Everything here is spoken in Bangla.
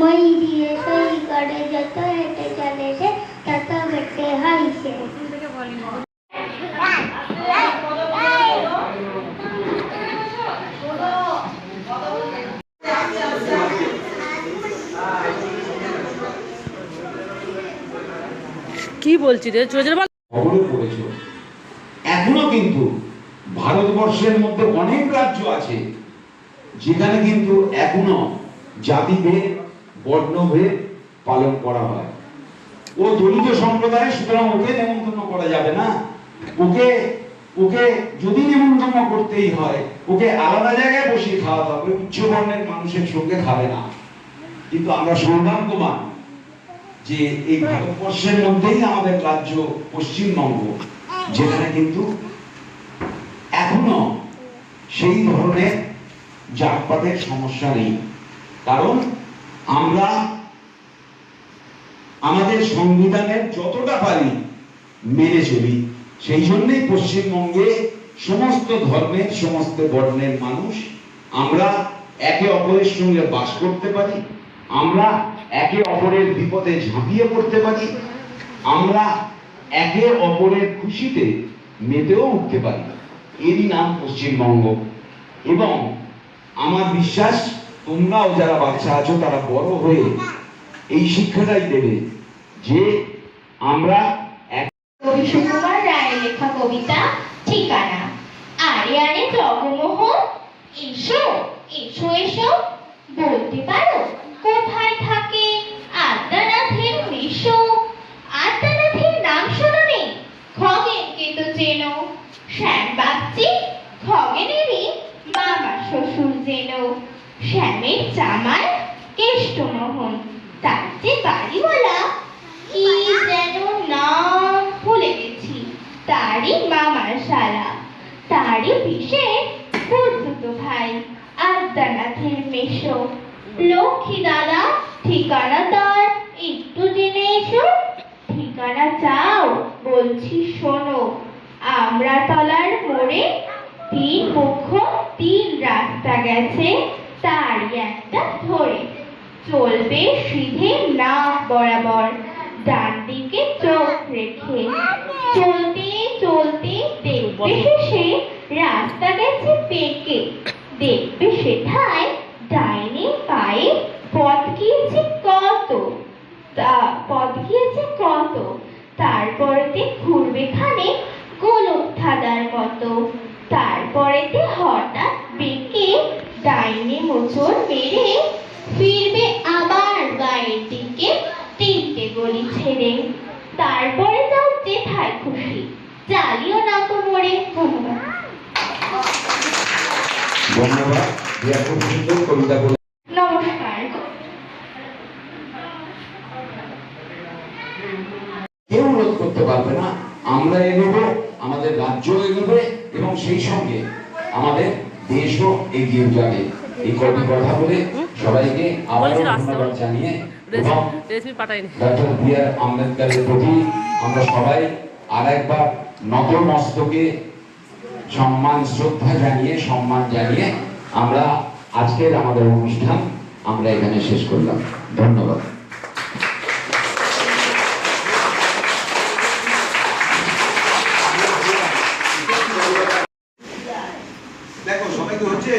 মই দিয়ে সই করে যত হেঁটে চলে সে তত হেঁটে হয় সে। কি বলছি রে খবরে পড়েছ। এখনো কিন্তু ভারতবর্ষের মধ্যে অনেক রাজ্য আছে যেখানে কিন্তু এখনো জাতিভেদ বর্ণভেদ পালন করা হয়। ও দলিত সম্প্রদায়, সুতরাং ওকে নেমন্তন্ন করা যাবে না। ওকে ওকে যদি নেমন্তন্ন করতেই হয় ওকে আলাদা জায়গায় বসিয়ে খাওয়াতে হবে, উচ্চ বর্ণের মানুষের সঙ্গে খাবে না। কিন্তু আমরা সৌভাগ্যবান যে এই ভারতবর্ষের মধ্যেই আমাদের রাজ্য পশ্চিমবঙ্গ, যেখানে কিন্তু এখনো সেই ধরনের জাতপাতের সমস্যা নেই। কারণ আমরা আমাদের সংবিধানের যতটা পারি মেনে চলি। সেই জন্যই পশ্চিমবঙ্গে সমস্ত ধর্মের সমস্ত বর্ণের মানুষ আমরা একে অপরের সঙ্গে বাস করতে পারি, আমরা একে অপরের বিপদে ঝাঁপিয়ে পড়তে পারি, আমরা একে অপরের খুশিতে মেতেও উঠতে পারি। এরই নাম পশ্চিমবঙ্গ। এবং আমার বিশ্বাস তোমরাও যারা বাচ্চা আছো তারা বড় হয়ে এই শিক্ষাটাই দেবে যে আমরা কবি সুকুমার রায়ের লেখা কবিতা ঠিকানা। আরে আরে জগমোহন, এসো এসো এসো, বলতে পারো কোথায় থাকে আদ্যানাথের মেশো? আদ্যানাথের নাম শোনো নেই? খগেনকে তো চেনো। শ্যাম বাগচি খগেনেরই মামা শ্বশুর যেন। শ্যামের জামাই কেষ্টমোহন, তার যে বাড়িওয়ালা কি যেন নাম ভুলে গেছি, তারই মামার শালা। তারই বিশেষ খুড়তুতো ভাই আদ্যানাথের মেশো। লক্ষ্মী দাদা ঠিকানা তার একটু জেনে এসো। ঠিকানা চাও বলছি শোনো, আমরা তলার মোড়ে 3 পক্ষ 3 রাস্তা গেছে, তারই একটা ধরে চলবে সিধে নাক বরাবর, ডান দিকে চোখ রেখে। চলতে চলতে দেখবে শেষে রাস্তা গেছে বেঁকে। দেখবে সেথায় ডাইনে পায়ে পথ গিয়েছে কত, তারপরেতে ঘুরবে খানে গোলক ধাঁধার মতো। তারপরেতে হঠাৎ বেঁকে ডাইনে মোচড় মেরে ফিরবে আবার গায়ের দিকে 3টে গলি ছেড়ে। তারপরে যাও যেথায় খুশি, চালিও না তো মোড়ে। ধন্যবাদ। ধন্যবাদ। খুব সুন্দর কবিতা বলে। নমস্কার। কেউ রোধ করতে পারবে না। আমরা এগোবো, আমাদের রাজ্য এগোবে এবং সেই সঙ্গে আমাদের দেশও এগিয়ে যাবে। এই কটি কথা বলে সবাইকে আবার ধন্যবাদ জানিয়ে ডক্টর বি.আর. আম্বেদকরের প্রতি আমরা সবাই আরেকবার নত মস্তকে সম্মান শ্রদ্ধা জানিয়ে সম্মান জানিয়ে আমরা আজকের আমাদের অনুষ্ঠান আমরা এখানে শেষ করলাম। ধন্যবাদ। দেখো সবাই তো হচ্ছে